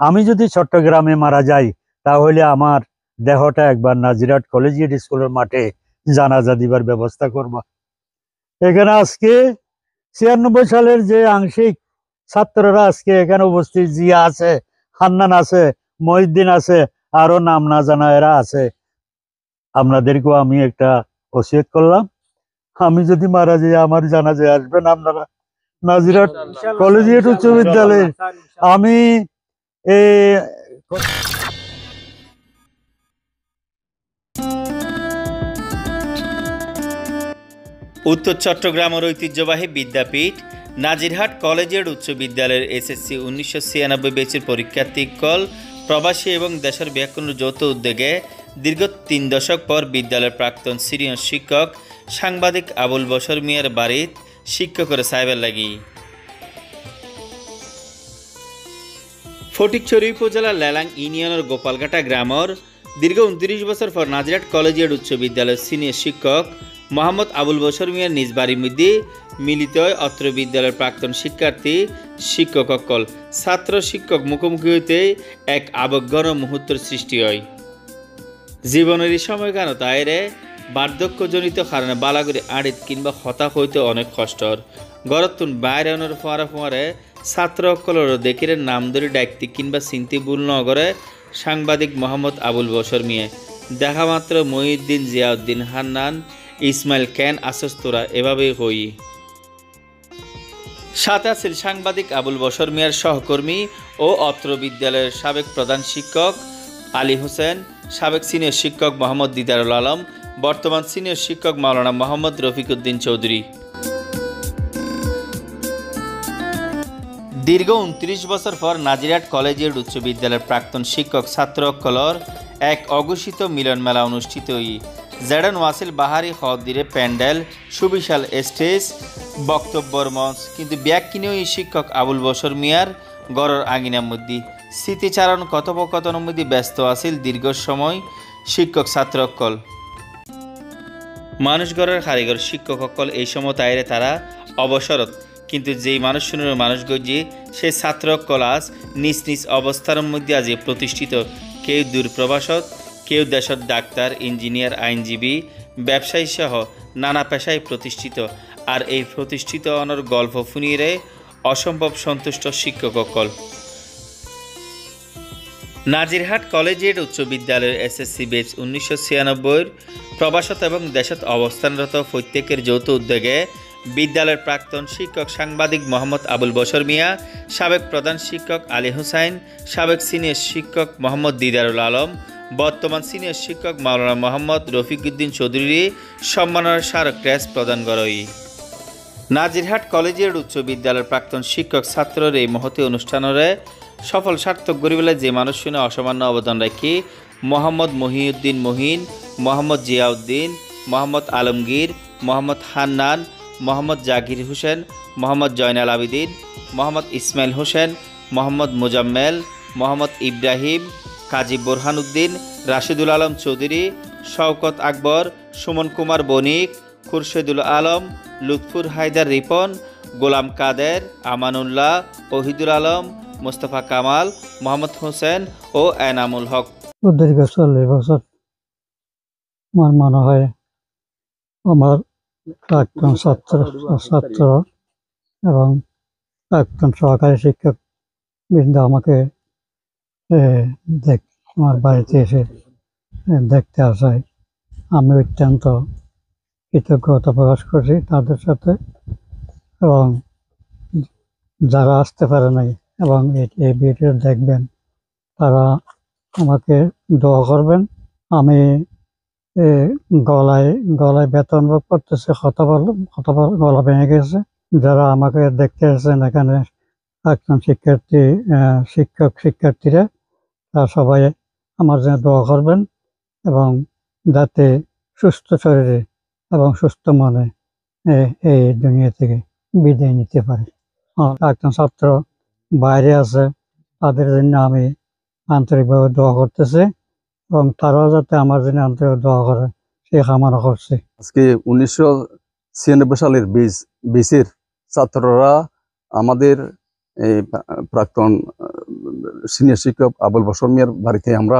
আমি যদি চট্টগ্রামে মারা যাই তাহলে আমার দেহটা একবার নাজিরহাট কলেজিয়েট স্কুলের মাঠে জানাজা দিবার ব্যবস্থা করব। এখানে আজকে 96 সালের যে আংশিক ছাত্ররা আজকে এখানে উপস্থিত, জিয়া আছে, হান্নান আছে, মহিউদ্দিন আছে, আরো নাম না জানা এরা আছে। আপনাদেরকেও আমি একটা ওসিয়ত করলাম, আমি যদি মারা যাই আমার জানাজায় আসবেন আপনারা নাজিরহাট কলেজিয়েট উচ্চ বিদ্যালয়ে। আমি উত্তর চট্টগ্রামের ঐতিহ্যবাহী বিদ্যাপীঠ নাজিরহাট কলেজিয়েট উচ্চ বিদ্যালয়ের এসএসসি 1996 ব্যাচের পরীক্ষার্থী কল প্রবাসী এবং দেশের ব্যাকরণের যৌথ উদ্যোগে দীর্ঘ 3 দশক পর বিদ্যালয়ের প্রাক্তন সিনিয়র শিক্ষক সাংবাদিক আবুল বশর মিয়ার বাড়িত শিক্ষকের সাহেবের লাগি ফটিকছড়ি উপজেলার লেলাং ইউনিয়নের গোপালঘাটা গ্রামের দীর্ঘ 29 বছর পর নাজিরহাট কলেজিয়েট উচ্চ বিদ্যালয়ের সিনিয়র শিক্ষক মোহাম্মদ আবুল বশর মিয়ার নিজ বাড়ির মধ্যে মিলিত হয় অত্র বিদ্যালয়ের প্রাক্তন শিক্ষার্থী শিক্ষক সকল ছাত্র শিক্ষক মুখোমুখি হইতে এক আবেগঘন মুহূর্তের সৃষ্টি হয়। জীবনের এই সময়কানো তাইরে বার্ধক্যজনিত কারণে বালাগুড়ি আড়িত কিংবা হতাশ হইতে অনেক কষ্টর গরতুন বাইরে ফোয়ারে ছাত্র সকলেরও দেখিরে নাম ধরে ডাকতে কিংবা চিন্তি ভুল নগরে সাংবাদিক মোহাম্মদ আবুল বশর মিয়া দেখা মাত্র মহিউদ্দিন, জিয়াউদ্দিন, হান্নান, ইসমাইল ক্যান আসস্তোরা এভাবেই হই। সাথে আছেন সাংবাদিক আবুল বশর মিয়ার সহকর্মী ও অত্র বিদ্যালয়ের সাবেক প্রধান শিক্ষক আলী হোসেন, সাবেক সিনিয়র শিক্ষক মোহাম্মদ দিদারুল আলম, বর্তমান সিনিয়র শিক্ষক মাওলানা মোহাম্মদ রফিকুদ্দিন চৌধুরী। দীর্ঘ 29 বছর পর নাজিরহাট কলেজিয়েট উচ্চ বিদ্যালয়ের প্রাক্তন শিক্ষক ছাত্র কলর এক অঘোষিত মিলন মেলা অনুষ্ঠিত হই। জেডন ওয়াসিল বাহারি হদ্দিরে প্যান্ডেল, সুবিশাল স্টেজ, বক্তব্যর মঞ্চ, কিন্তু ব্যাগ কিনেও এই শিক্ষক আবুল বশর মিয়ার গড়ের আঙিনার মধ্যে স্মৃতিচারণ কথোপকথনের মধ্যে ব্যস্ত আছিল দীর্ঘ সময় শিক্ষক ছাত্রকল। মানুষ গড়ের কারিগর শিক্ষক সকল এই সময় তাইরে তারা অবসরত, কিন্তু যেই মানুষ শুনের মানুষ গজি সেই ছাত্রকল আজ নিজ নিজ অবস্থার মধ্যে আজ প্রতিষ্ঠিত। কেউ দূরপ্রবাসত, কেউ দেশের ডাক্তার, ইঞ্জিনিয়ার, আইনজীবী, ব্যবসায়ী সহ নানা পেশায় প্রতিষ্ঠিত। আর এই প্রতিষ্ঠিত অনর গল্প শুনিয়ে অসম্ভব সন্তুষ্ট শিক্ষক সকল। নাজিরহাট কলেজিয়েট উচ্চ বিদ্যালয়ের এসএসসি ব্যাচ 1996 প্রবাসত এবং দেশত অবস্থানরত প্রত্যেকের যৌথ উদ্যোগে বিদ্যালয়ের প্রাক্তন শিক্ষক সাংবাদিক মোহাম্মদ আবুল বশর মিয়া, সাবেক প্রধান শিক্ষক আলী হোসেন, সাবেক সিনিয়র শিক্ষক মোহাম্মদ দিদারুল আলম, বর্তমান সিনিয়র শিক্ষক মাওলানা মোহাম্মদ রফিকুদ্দিন চৌধুরী সম্মাননার স্মারক ক্রেস্ট প্রদান করই। নাজিরহাট কলেজিয়েট উচ্চ বিদ্যালয়ের প্রাক্তন শিক্ষক ছাত্রের এই মহতী অনুষ্ঠাନରେ সফল সার্থক গরিবেলা যে মানুষ শুনে অসামান্য অবদান রাখি মোহাম্মদ মহিউদ্দিন মহিন, মোহাম্মদ জিয়াউদ্দিন, মোহাম্মদ আলমগীর, মোহাম্মদ হান্নান, মোহাম্মদ জাকির হোসেন, মোহাম্মদ জয়নাল আবিদিন, মোহাম্মদ ইসমাইল হোসেন, মোহাম্মদ মুজাম্মেল, মোহাম্মদ ইব্রাহিম, কাজী বোরহানুদ্দিন, রাশিদুল আলম চৌধুরী, শওকত আকবর, সুমন কুমার বণিক, খুরশেদুল আলম, লুৎফুর হায়দার রিপন, গোলাম কাদের, আমানুল্লাহ, ওহিদুল আলম, মোস্তফা কামাল, মোহাম্মদ হোসেন ও এনামুল হক। দীর্ঘ 40 বছর আমার মনে হয় আমার প্রাক্তন ছাত্র এবং প্রাক্তন সহকারী শিক্ষক বৃন্দ আমাকে আমার বাড়িতে এসে দেখতে আসায় আমি অত্যন্ত কৃতজ্ঞতা প্রকাশ করছি তাদের সাথে, এবং যারা আসতে পারে নাই এবং এই ভিডিও দেখবেন তারা আমাকে দোয়া করবেন। আমি গলায় বেতন ভোগ করতেছে, কথা গলা ভেঙে গেছে। যারা আমাকে দেখতে এসেছেন এখানে প্রাক্তন শিক্ষার্থীরা তারা সবাই আমার জন্য দোয়া করবেন এবং যাতে সুস্থ শরীরে এবং সুস্থ মনে এই দুনিয়া থেকে বিদায় নিতে পারে। প্রাক্তন ছাত্র বাইরে আছে, তাদের জন্য আমি আন্তরিকভাবে দোয়া করতেছি এবং তারাও যাতে আমার জন্য আন্তরিক দোয়া করে সেই কামনা করছি। আজকে 1996 সালের ব্যাচের ছাত্ররা আমাদের এই প্রাক্তন সিনিয়র শিক্ষক আবুল বশর মিয়ার বাড়িতে আমরা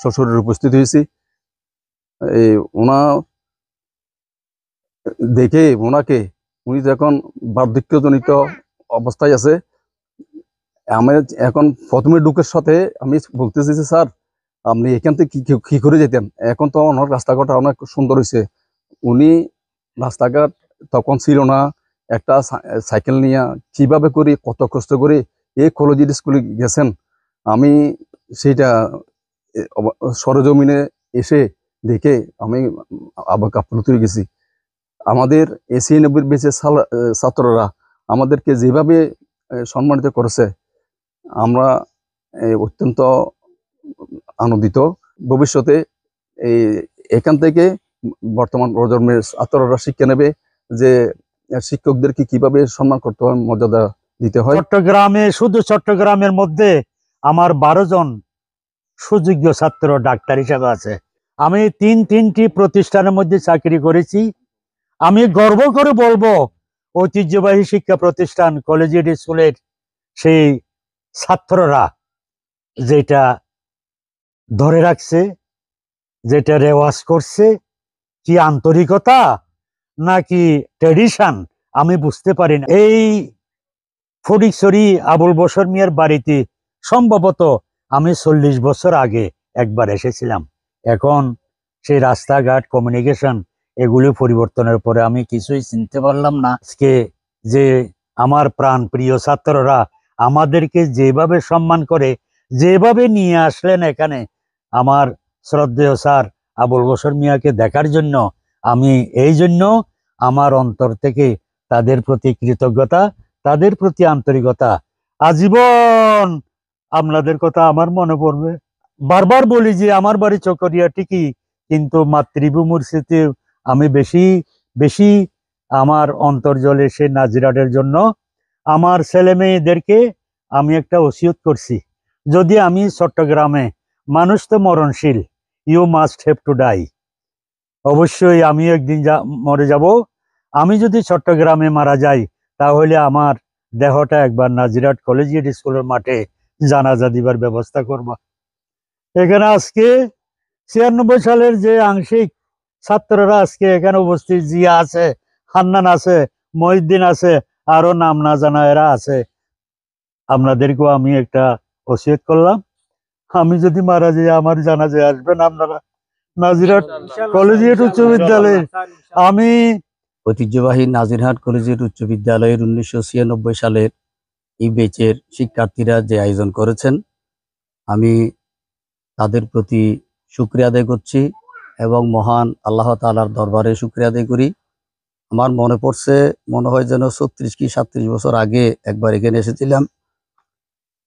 সশরীরে উপস্থিত হয়েছি। এই ওনাকে উনি যখন বার্ধক্যজনিত অবস্থায় আছে, আমি এখন প্রথমে ঢুকের সাথে আমি বলতেছি যে স্যার আপনি এখান থেকে কি করে যেতেন, এখন তো ওনার রাস্তাঘাট অনেক সুন্দর হয়েছে। উনি রাস্তাঘাট তখন ছিল না, একটা সাইকেল নিয়ে কিভাবে করে কত কষ্ট করে এই কলেজিয়েট স্কুলে গেছেন, আমি সেইটা সরজমিনে এসে দেখে আমি আবার আপ্লুত হয়ে গেছি। আমাদের এসিএনবির বেঁচে ছাত্ররা আমাদেরকে যেভাবে সম্মানিত করেছে, আমরা অত্যন্ত আনন্দিত। ভবিষ্যতে এই এখান থেকে বর্তমান প্রজন্মের ছাত্ররা শিক্ষা নেবে যে শিক্ষকদেরকে কিভাবে সম্মান করতে হয়, মর্যাদা দিতে হয়। শুধু চট্টগ্রামের মধ্যে আমার 12 জন সুযোগ্য ছাত্র ডাক্তার হিসাবে আছে। আমি তিনটি প্রতিষ্ঠানের মধ্যে চাকরি করেছি। আমি গর্ব করে বলবো ঐতিহ্যবাহী শিক্ষা প্রতিষ্ঠান কলেজিয়েট স্কুলের সেই ছাত্ররা যেটা ধরে রাখছে, যেটা রেওয়াজ করছে, কি আন্তরিকতা নাকি ট্রেডিশন আমি বুঝতে পারি না। এই ফটিকছড়ি আবুল বশর মিয়ার বাড়িতে সম্ভবত আমি 40 বছর আগে একবার এসেছিলাম। এখন সেই রাস্তাঘাট, কমিউনিকেশন এগুলি পরিবর্তনের পরে আমি কিছুই চিনতে পারলাম না। আজকে যে আমার প্রাণ প্রিয় ছাত্ররা আমাদেরকে যেভাবে সম্মান করে, যেভাবে নিয়ে আসলেন এখানে আমার শ্রদ্ধেয় স্যার আবুল বশর মিয়াকে দেখার জন্য, আমি এই জন্য আমার অন্তর থেকে তাদের প্রতি কৃতজ্ঞতা, তাদের প্রতি আন্তরিকতা। আজীবন আপনাদের কথা আমার মনে পড়বে। বারবার বলি যে আমার বাড়ি চকরিয়া ঠিকই, কিন্তু মাতৃভূমির স্মৃতি আমি বেশি বেশি আমার অন্তর জ্বলে সে নাজিরাটের জন্য। আমার ছেলে মেয়েদেরকে আমি একটা ওসিয়ত করছি, যদি আমি চট্টগ্রামে, মানুষ তো মরণশীল, you must have to die, অবশ্যই আমি একদিন মরে যাব। আমি যদি চট্টগ্রামে মারা যাই তাহলে আমার দেহটা একবার নাজিরাট কলেজিয়েট স্কুলের মাঠে জানাজা দিবার ব্যবস্থা করব। এখানে আজকে 96 সালের যে আংশিক ছাত্ররা আজকে এখানে উপস্থিত, জিয়া আছে, হান্নান আছে, মহিউদ্দিন আছে, আরো নাম না জানা এরা আছে। আপনাদেরকেও আমি একটা ওসিয়ত করলাম, আমি যদি মারা যাই আমার জানাজায় আসবেন আপনারা নাজিরাট কলেজিয়েট উচ্চ বিদ্যালয়ে। আমি ঐতিহ্যবাহী নাজিরহাট কলেজিয়েট উচ্চ বিদ্যালয়ের 1996 সালের এই ব্যাচের শিক্ষার্থীরা যে আয়োজন করেছেন, আমি তাদের প্রতি শুকরিয়া আদায় করছি এবং মহান আল্লাহ তাআলার দরবারে শুকরিয়া আদায় করি। আমার মনে পড়ছে, মনে হয় যেন 36 কি 37 বছর আগে একবার এখানে এসেছিলাম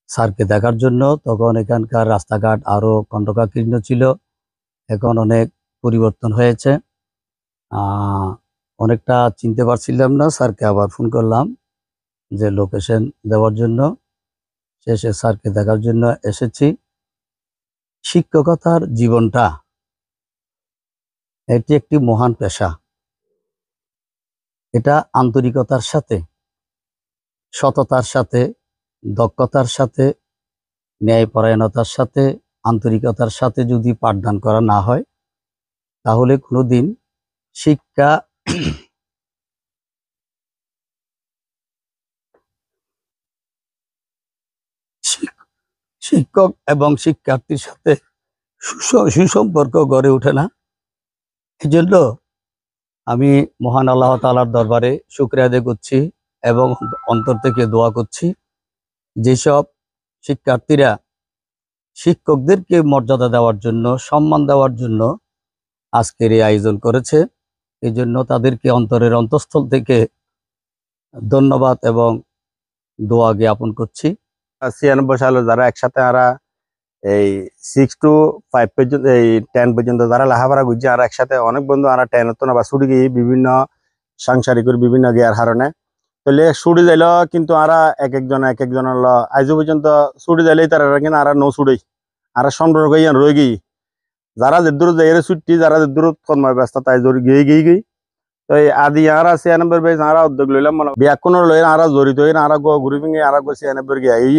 স্যারকে দেখার জন্য। তখন এখানকার রাস্তাঘাট আরো কণ্টকাকীর্ণ ছিল, এখন অনেক পরিবর্তন হয়েছে। অনেকটা চিনতে পারছিলাম না, স্যারকে আবার ফোন করলাম যে লোকেশন দেওয়ার জন্য। শেষে স্যারকে দেখার জন্য এসেছি। শিক্ষকতার জীবনটা এটি একটি মহান পেশা। এটা আন্তরিকতার সাথে, সততার সাথে, দক্ষতার সাথে, ন্যায়পরায়ণতার সাথে, আন্তরিকতার সাথে যদি পাঠদান করা না হয় তাহলে কোনোদিন শিক্ষা শিক্ষক এবং শিক্ষার্থীর সাথে সুসম্পর্ক গড়ে ওঠে না। এই জন্য আমি মহান আল্লাহ তাআলার দরবারে শুকরিয়া আদায় করছি এবং অন্তর থেকে দোয়া করছি, যেসব শিক্ষার্থীরা শিক্ষকদেরকে মর্যাদা দেওয়ার জন্য, সম্মান দেওয়ার জন্য আজকের এই আয়োজন করেছে, এই জন্য তাদেরকে অন্তরের অন্তঃস্থল থেকে ধন্যবাদ এবং দোয়া জ্ঞাপন করছি। 96 সালে যারা একসাথে আরা এই 6 to 5 পর্যন্ত, এই 10 পর্যন্ত যারা লেখাপড়া করছে, আর একসাথে অনেক বন্ধু আরা 10 তো না বা ছুটি গিয়ে বিভিন্ন সাংসারিক বিভিন্ন গিয়ার হারণে তাহলে ছুটি যাইল, কিন্তু আরা এক একজন আজ পর্যন্ত ছুটি যাইলেই তারা কিন্তু আরা নো ছুটি আরা সম্পর্ক রয়ে গিয়ে যারা যে দূর যাই ছুটি, যারা যে দূর কর্ম ব্যস্ত তাই গিয়ে তো এই আদি আরা 96 বেশ আরা উদ্যোগ লইলাম মানে ব্যাকুণর লই আরা জড়িত হই আরা ঘুরি ফিঙে আরা 96 গিয়া এই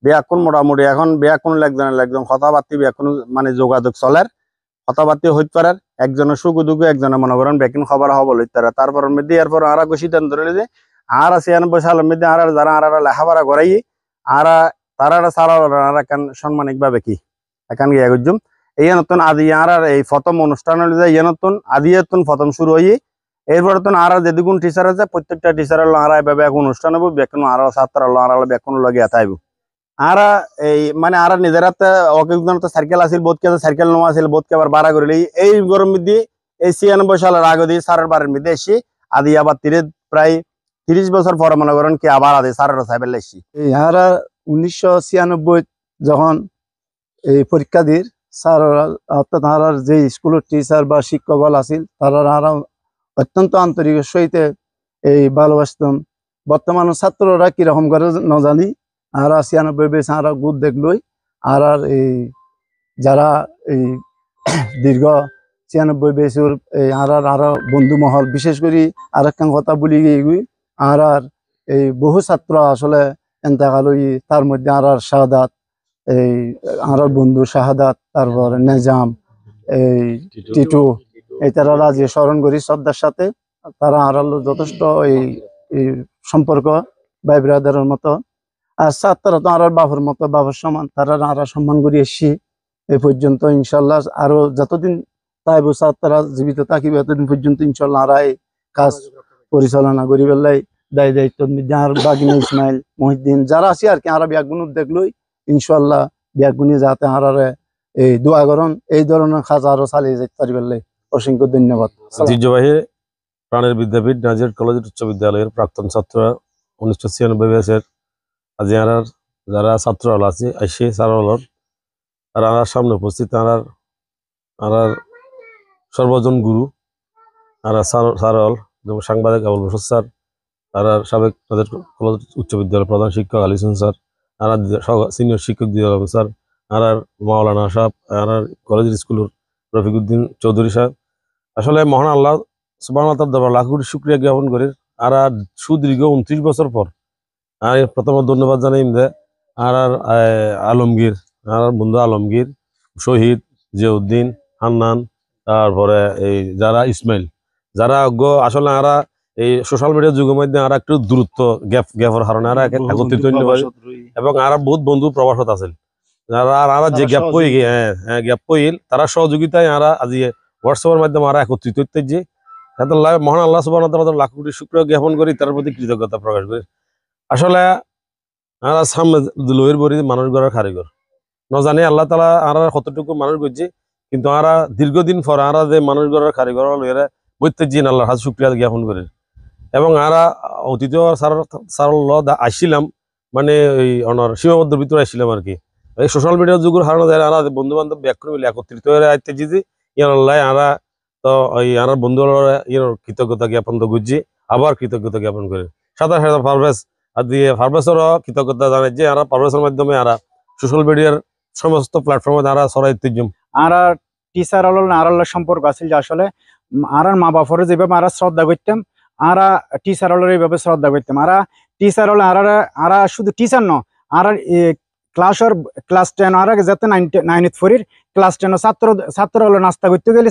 ব্যাকুণ মোটামুটি এখন ব্যাকুণ একজন কথাবার্তি ব্যাকুণ মানে যোগাযোগ চলার কথাবার্তি হইতে পারার একজনের সুখ দুঃখ একজনের মনে করেন ব্যাকুণ খবর হব লইতে পারে তারপর মধ্যে এরপর আরা সিদ্ধান্ত রইল যে আরা 96 সালের মধ্যে আরা যারা আরা লেখাপড়া করাই আরা তারা সারা আরা কেন সাম্মানিকভাবে কি এখান গিয়া গুজুম এই নতুন আদি আর এই প্রথম অনুষ্ঠান হল যে নতুন আদি নতুন প্রথম শুরু হই এরপরে তো আর যেদিগুণ টিচার আছে প্রত্যেকটা টিচার হলো আর এভাবে এক অনুষ্ঠান হবো বেকুন আর ছাত্র হলো আর বেকুন লাগিয়ে তাইব আর এই মানে আর নিজের হাতে অকেকজন তো সাইকেল আসিল বোধকে সাইকেল নেওয়া আসিল বোধকে আবার ভাড়া করিলে এই গরম মধ্যে এই 96 সালের আগে দিয়ে সারের বারের মধ্যে এসে আদি আবার প্রায় 30 বছর পরে মনে করেন কি আবার আদি সারের সাইবেল এসছি ইহারা 1996 যখন এই পরীক্ষা দির স্যার অর্থাৎ তারা যে স্কুলের টিচার বা শিক্ষক আছিল তারা অত্যন্ত আন্তরিক সহিত এই ভালোবাসতাম বর্তমান ছাত্ররা কিরকম করে না জানি আর 96 বেশ আর গুড দেখলই আর এই যারা এই দীর্ঘ 96 বেশর এই আর বন্ধু মহল বিশেষ করে আর একটা কথা বলি গিয়ে আর এই বহু ছাত্র আসলে এন্তেকাল হই তার মধ্যে আর শাহাদাত এই আর বন্ধু শাহাদাত তারপর নেজাম এই টিটু এই তারা যে স্মরণ করি শ্রদ্ধার সাথে তারা আর যথেষ্ট এই সম্পর্ক ভাই ব্রাদারের মতো আর ছাত্ররা তো আর বাবার মতো বাবার সমান তারা আর সম্মান করে এসছি এই পর্যন্ত ইনশাল্লাহ আরো যতদিন তাইব ছাত্ররা জীবিত থাকিবে এতদিন পর্যন্ত ইনশাল্লাহ আর এই কাজ পরিচালনা করি বেলাই দায় দায়িত্ব আর বাগিনা ইসমাইল মহিউদ্দিন যারা আছে আর কি আর ব্যাগুন দেখলই ইনশাল্লাহ ব্যাগুনি যাতে আর এই দোয়া করুন এই ধরনের কাজ আরো চালিয়ে যেতে পারি বেলাই অসংখ্য ধন্যবাদ ঐতিহ্যবাহী প্রাণের বিদ্যাপীঠ নাজিরহাট কলেজ উচ্চ বিদ্যালয়ের প্রাক্তন ছাত্র 1996 ব্যাচের আজি আর যারা ছাত্র আছে আইসে সারলর আর সামনে উপস্থিত আর সর্বজন গুরু আর সারল যেমন সাংবাদিক আবুল বসর স্যার আর সাবেক তাদের কলেজ উচ্চ বিদ্যালয়ের প্রধান শিক্ষক আলী হোসেন স্যার আর সিনিয়র শিক্ষক দিয়াল স্যার আর মাওলানা সাহেব আর কলেজের স্কুলের রফিকুদ্দিন চৌধুরী সাহেব আসলে মহান আল্লাহ সুবহানাহু ওয়া তাআলার দরবারে লাখ কোটি শুকরিয়া জ্ঞাপন করি আর সুদীর্ঘ 29 বছর পর আর প্রথমত ধন্যবাদ জানাই আর আলমগীর আর বন্ধু আলমগীর শহীদ জিয়াউদ্দিন হান্নান তারপরে এই যারা ইসমাইল যারা আসলে আরা এই সোশ্যাল মিডিয়ার যুগের মধ্যে আর একটু দূরত্ব গ্যাপের কারণে আর একত্রিত এবং আর বহুত বন্ধু প্রবাসত আছে যারা আর যে গ্যাপ পই গ্যাপ পইল তারা সহযোগিতায় আর আজি হোয়াটসঅ্যাপের মাধ্যমে আর একত্রিত হতে যে মহান আল্লাহ সুবহানাহু ওয়া তাআলার লাখ কোটি শুকরিয়া জ্ঞাপন করি তার প্রতি কৃতজ্ঞতা প্রকাশ করি আসলে আর সামনে লইয়ের বড়ি মানুষ গড়ার কারিগর ন জানি আল্লাহ তাআলা আর কতটুকু মানুষ গড়ছে কিন্তু আর দীর্ঘদিন পর আর যে মানুষ গড়ার কারিগর লইয়েরা প্রত্যেক দিন আল্লাহর হাত শুকরিয়া জ্ঞাপন করি এবং আর অতীত স্যার আসছিলাম মানে ওই অনার সীমাবদ্ধ ভিতরে আসছিলাম আর কি এই সোশ্যাল মিডিয়ার যুগের হারানো যায় আর বন্ধু বান্ধব ব্যাখ্যা মিলে একত্রিত হয়ে আইতে যে ইয়ার আল্লাহ আরা তো ওই আর বন্ধু ইয়ার কৃতজ্ঞতা জ্ঞাপন তো গুজি আবার কৃতজ্ঞতা জ্ঞাপন করে সাদা সাদা পারভেজ আর দিয়ে পারভেজেরও কৃতজ্ঞতা জানাই যে আর পারভেজের মাধ্যমে আর সোশ্যাল মিডিয়ার সমস্ত প্ল্যাটফর্মে তারা ছড়াইতে আর টিচার আর সম্পর্ক আছে যে আসলে আর মা বাপরে যেভাবে আর শ্রদ্ধা করতাম আর টিচার এইভাবে শ্রদ্ধা করতাম আর টিচার হল আর শুধু টিচার ন আর ক্লাস 10 আর যাতে 9 ফোরের ক্লাস 10 ছাত্র হলো নাস্তা করতে গেলে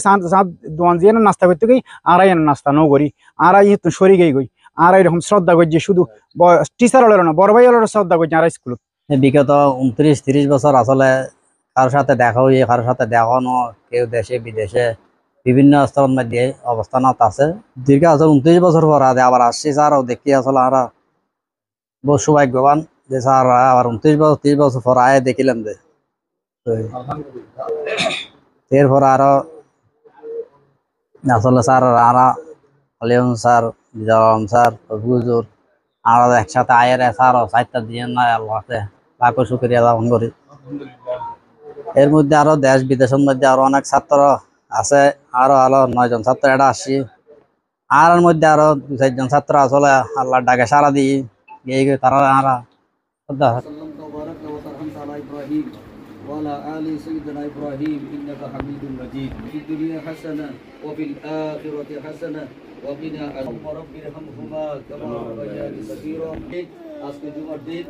দোয়ান দিয়ে নাস্তা করতে গেই আর নাস্তা ন করি আর সরি গেই গই আর এরকম শ্রদ্ধা করছি শুধু টিচার হলো না বড় ভাই হলো শ্রদ্ধা করছি আর স্কুল বিগত 29-30 বছর আসলে কারোর সাথে দেখা হয়ে কারোর সাথে দেখানো কেউ দেশে বিদেশে বিভিন্ন স্তরের মধ্যে অবস্থানত আছে দীর্ঘ আসলে 29 বছর পর আবার আসছি স্যার দেখি আসলে আর বহু সৌভাগ্যবান যে স্যার আবার 29 বছর পর আয় দেখিলাম যে এরপর আরো আসলে স্যার আর আলিম স্যার বিজয়ম স্যার হুজুর আর একসাথে আয়ের স্যার সাহিত্য দিয়ে না আল্লাহকে লাখো শুকরিয়া জ্ঞাপন করি এর মধ্যে আরো দেশ বিদেশের মধ্যে আরো অনেক ছাত্র আছে আরো 9 জন ছাত্র এটা আসছি আর মধ্যে আরো 2-4 জন ছাত্র আসলে আল্লাহর ডাকে সারা দিই এই তারা আরা وعلى آل سيدنا إبراهيم إنك حميد مجيد في الدنيا حسنة وفي الآخرة حسنة وقنا عذاب رب ارحمهما كما ربياني صغيرا আজকে জুমার দিন